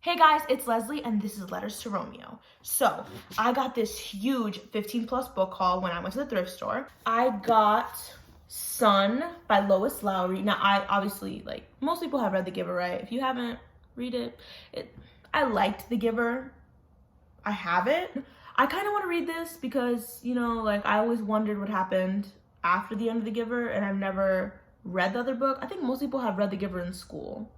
Hey guys, it's Leslie and this is Letters to Romeo. So, I got this huge 15 plus book haul when I went to the thrift store. I got Sun by Lois Lowry. Now, I obviously, most people have read The Giver, right? If you haven't, read it. I liked The Giver. I have it. I kind of want to read this because, I always wondered what happened after the end of The Giver, and I've never read the other book. I think most people have read The Giver in school.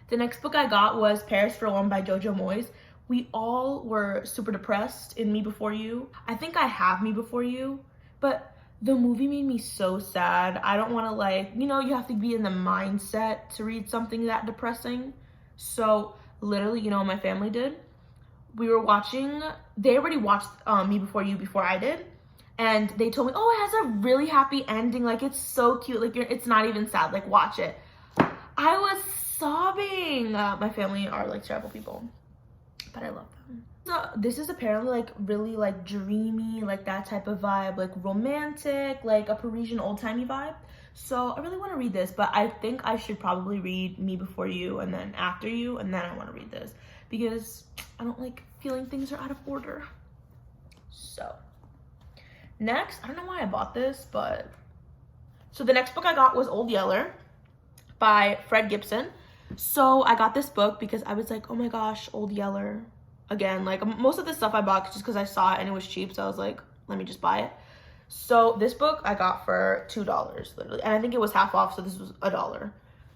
The next book I got was Paris for One by Jojo Moyes. We all were super depressed in Me Before You. I think I have Me Before You, but the movie made me so sad. I don't want to you have to be in the mindset to read something that depressing. So literally, what my family did? We were watching, they already watched Me Before You before I did. And they told me, oh, it has a really happy ending. It's so cute. It's not even sad. Watch it. I was sobbing. My family are terrible people, but I love them. So this is apparently really dreamy, that type of vibe, romantic, a Parisian old-timey vibe. So I really want to read this, but I think I should probably read Me Before You and then After You, and then I want to read this because I don't like feeling things are out of order. So next, I don't know why I bought this, but so the next book I got was Old Yeller by Fred Gibson. So I got this book because I was like, oh my gosh, Old Yeller again. Most of the stuff I bought just because I saw it and it was cheap, so I was like, let me just buy it. So this book I got for $2 literally, and I think it was half off, so this was $1.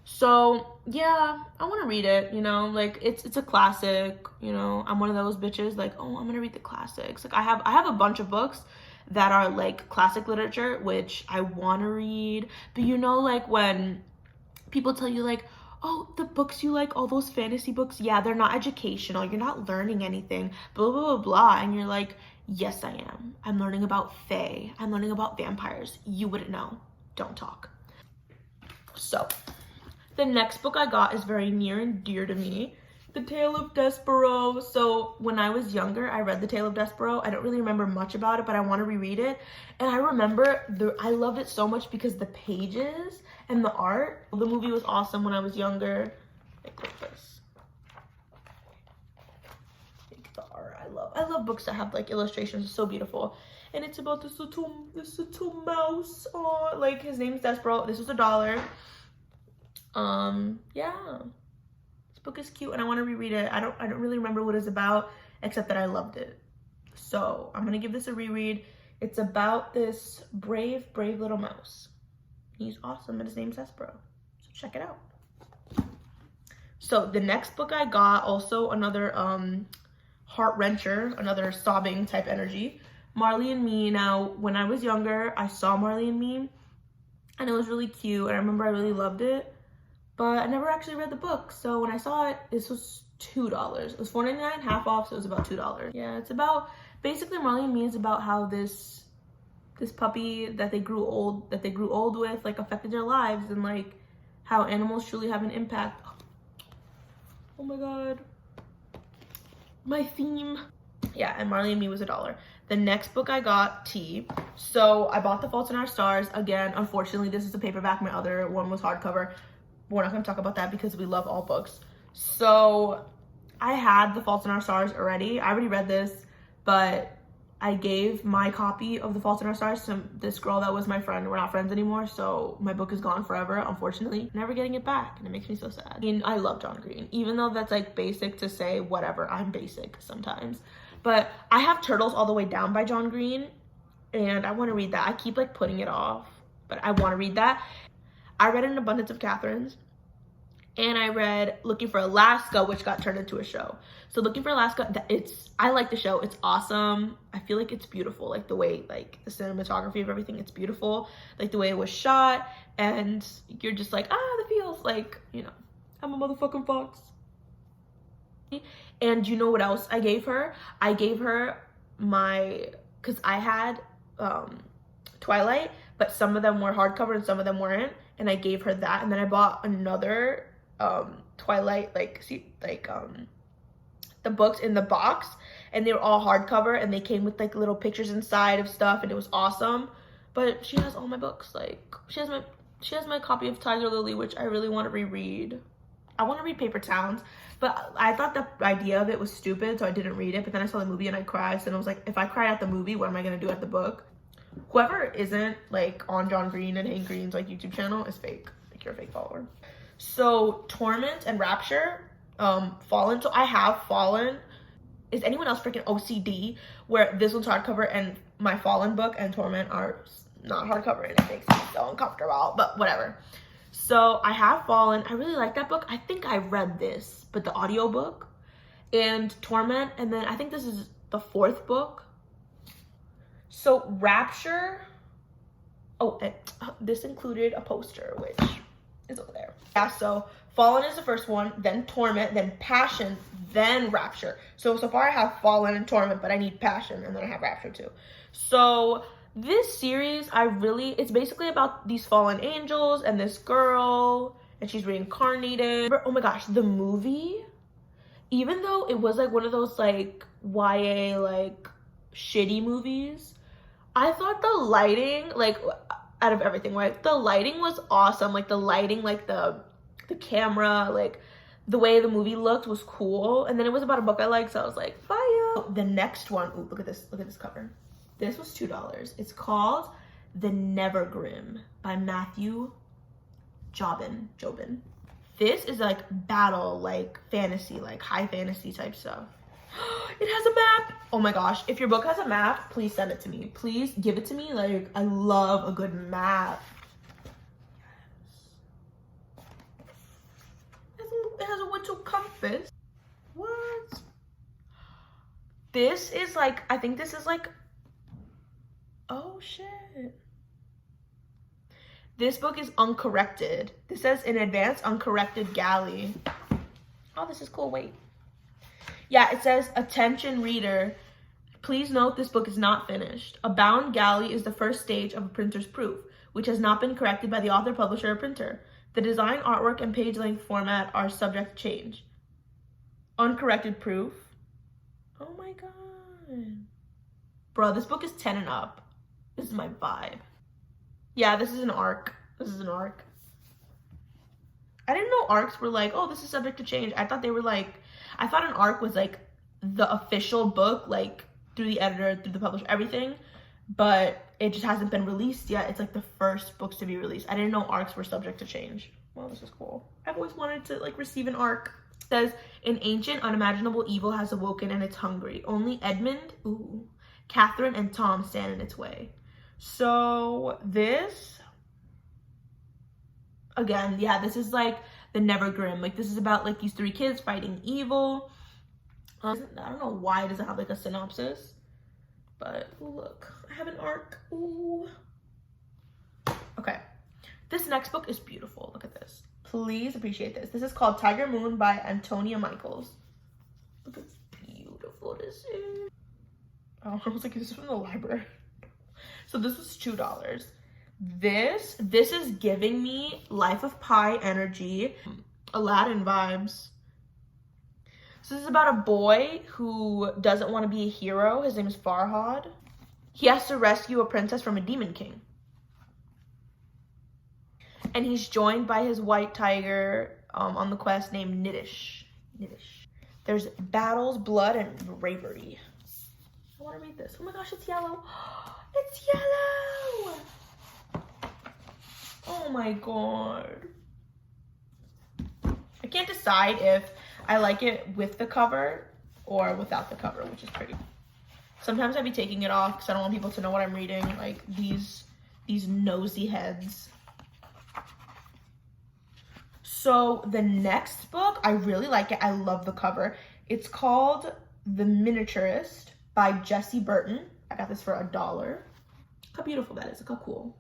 So yeah, I want to read it. It's a classic. I'm one of those bitches oh, I'm gonna read the classics. I have a bunch of books that are classic literature which I want to read, but when people tell you oh, the books you like, all those fantasy books, yeah, they're not educational, you're not learning anything, blah, blah, blah, blah. And you're like, yes, I am. I'm learning about fae. I'm learning about vampires. You wouldn't know. Don't talk. So, the next book I got is very near and dear to me. The Tale of Despero. So when I was younger, I read The Tale of Despero. I don't really remember much about it, but I want to reread it. And I remember I loved it so much because the pages and the art. The movie was awesome when I was younger. Look at this. The art. I love books that have illustrations. It's so beautiful. And it's about this little mouse. Oh, his name's Despero. This was $1. Yeah. Book is cute and I want to reread it. I don't really remember what it's about except that I loved it. So I'm gonna give this a reread. It's about this brave little mouse. He's awesome and his name's Despero. So check it out. So the next book I got, also another heart wrencher, another sobbing type energy, Marley and Me. Now when I was younger, I saw Marley and Me and it was really cute and I remember I really loved it. But I never actually read the book, so when I saw it, this was $2. It was $4.99, half off, so it was about $2. Yeah, it's about, basically Marley and Me is about how this puppy that they grew old with, affected their lives, and how animals truly have an impact. Oh my god. My theme. Yeah, and Marley and Me was $1. The next book I got, T. So I bought The Fault in Our Stars. Again, unfortunately, this is a paperback. My other one was hardcover. We're not going to talk about that because we love all books. So I had The Fault in Our Stars already. I already read this, but I gave my copy of The Fault in Our Stars to this girl that was my friend. We're not friends anymore, so my book is gone forever, unfortunately. Never getting it back, and it makes me so sad. I mean, I love John Green, even though that's basic to say, whatever, I'm basic sometimes. But I have Turtles All the Way Down by John Green, and I want to read that. I keep putting it off, but I want to read that. I read An Abundance of Catherines, and I read Looking for Alaska, which got turned into a show. So Looking for Alaska, I like the show. It's awesome. I feel it's beautiful. The way, the cinematography of everything, it's beautiful. The way it was shot, and you're just the feels, I'm a motherfucking fox. And you know what else I gave her? I gave her because I had Twilight, but some of them were hardcover and some of them weren't. And I gave her that, and then I bought another Twilight, the books in the box, and they were all hardcover, and they came with little pictures inside of stuff, and it was awesome. But she has all my books. She has my copy of Tiger Lily, which I really want to reread. I want to read Paper Towns, but I thought the idea of it was stupid, so I didn't read it. But then I saw the movie and I cried, so I was like, if I cry at the movie, what am I gonna do at the book? Whoever isn't like on John Green and Hank Green's like YouTube channel is fake. Like, you're a fake follower. So Torment and Rapture, Fallen. So I have Fallen. Is anyone else freaking OCD where this one's hardcover and my Fallen book and Torment are not hardcover, and it makes me so uncomfortable, but whatever. So I have Fallen. I really like that book. I think I read this, but the audiobook, and Torment, and then I think this is the 4th book. So Rapture, this included a poster, which is over there. Yeah, so Fallen is the first one, then Torment, then Passion, then Rapture. So far I have Fallen and Torment, but I need Passion, and then I have Rapture too. So this series, it's basically about these fallen angels and this girl, and she's reincarnated. Oh my gosh, the movie, even though it was like one of those like YA like shitty movies, I thought the lighting, like out of everything, right? The lighting was awesome. Like the lighting, like the camera, like the way the movie looked was cool. And then it was about a book I liked, so I was like, fire. The next one, ooh, look at this cover. This was $2. It's called The Nevergrim by Matthew Jobin. This is like battle, like fantasy, like high fantasy type stuff. It has a map. Oh my gosh, if your book has a map, please send it to me. Please give it to me. Like, I love a good map. Yes. It has a winter compass. What? This is like, I think this is like, oh shit. This book is uncorrected. This says in advance, uncorrected galley. Oh, this is cool. Wait. Yeah, it says, attention reader, please note this book is not finished. A bound galley is the first stage of a printer's proof, which has not been corrected by the author, publisher, or printer. The design, artwork, and page length format are subject to change. Uncorrected proof. Oh my god. Bro, this book is 10 and up. This is my vibe. Yeah, this is an arc. I didn't know arcs were like, oh, this is subject to change. I thought an arc was like the official book, like through the editor, through the publisher, everything. But it just hasn't been released yet. It's like the first books to be released. I didn't know arcs were subject to change. Well, this is cool. I've always wanted to like receive an arc. It says, an ancient unimaginable evil has awoken and it's hungry. Only Edmund, Catherine, and Tom stand in its way. So this, again, yeah, this is like The Nevergrim. Like, this is about like these 3 kids fighting evil. I don't know why it doesn't have like a synopsis, but look, I have an arc. Ooh. Okay, this next book is beautiful. Look at this. Please appreciate this. This is called Tiger Moon by Antonia Michaels. Look how beautiful this is. Oh, I was like, this is from the library. So this was $2. This is giving me Life of Pi energy, Aladdin vibes. So this is about a boy who doesn't want to be a hero. His name is Farhad. He has to rescue a princess from a demon king. And he's joined by his white tiger on the quest named Niddish. There's battles, blood, and bravery. I want to read this. Oh my gosh, it's yellow. It's yellow. Oh my god. I can't decide if I like it with the cover or without the cover, which is pretty. Sometimes I'd be taking it off because I don't want people to know what I'm reading. Like these nosy heads. So the next book, I really like it. I love the cover. It's called The Miniaturist by Jessie Burton. I got this for $1. Look how beautiful that is. Look how cool.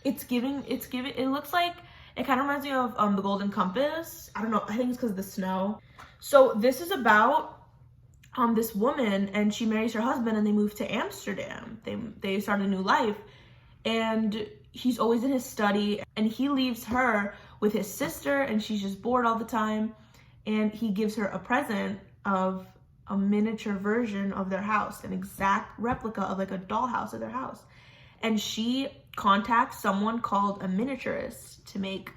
It looks like, it kind of reminds me of The Golden Compass. I don't know, I think it's because of the snow. So this is about this woman, and she marries her husband and they move to Amsterdam. They start a new life, and he's always in his study, and he leaves her with his sister, and she's just bored all the time, and he gives her a present of a miniature version of their house, an exact replica of like a dollhouse of their house. And she contacts someone called a miniaturist to make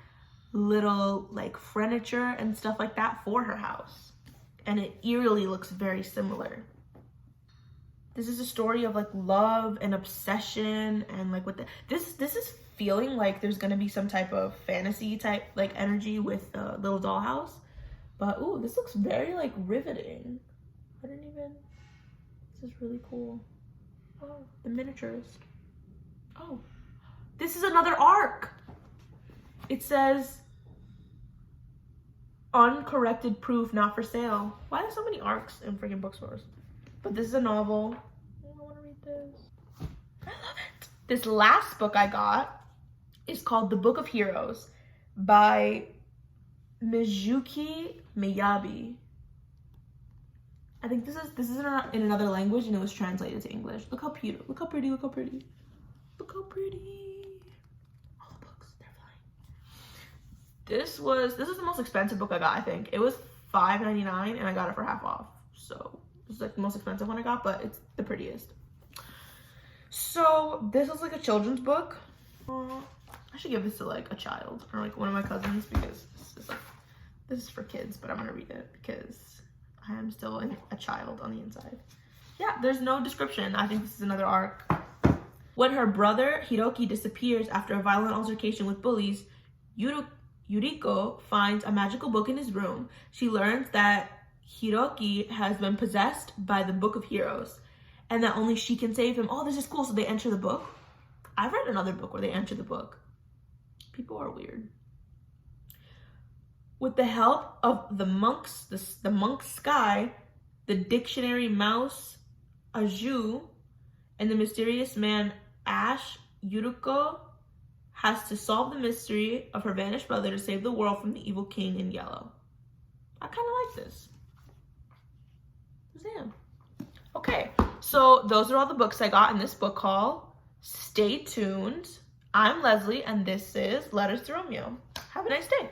little like furniture and stuff like that for her house. And it eerily looks very similar. This is a story of like love and obsession and like what this is feeling like there's gonna be some type of fantasy type like energy with the little dollhouse. But ooh, this looks very like riveting. This is really cool. Oh, the miniaturist. Oh, this is another arc. It says uncorrected proof not for sale. Why are there so many arcs in freaking bookstores? But this is a novel. Oh, I want to read this. I love it. This last book I got is called The Book of Heroes by Mizuki Miyabi. I think this is in another language and it was translated to English. Look how pretty. Look how pretty. Look how pretty. Look how pretty. All the books, they're flying. This is the most expensive book I got, I think. It was $5.99 and I got it for half off. So this is like the most expensive one I got, but it's the prettiest. So this is like a children's book. I should give this to like a child or like one of my cousins because this is for kids, but I'm gonna read it because I am still a child on the inside. Yeah, there's no description. I think this is another arc. When her brother Hiroki disappears after a violent altercation with bullies, Yuriko finds a magical book in his room. She learns that Hiroki has been possessed by the Book of Heroes and that only she can save him. Oh, this is cool. So they enter the book. I've read another book where they enter the book. People are weird. With the help of the monks, the monk Sky, the dictionary mouse Aju, and the mysterious man Ash, Yuriko has to solve the mystery of her vanished brother to save the world from the evil king in yellow. I kind of like this. Damn. Okay, so those are all the books I got in this book haul. Stay tuned. I'm Leslie, and this is Letters to Romeo. Have a nice day.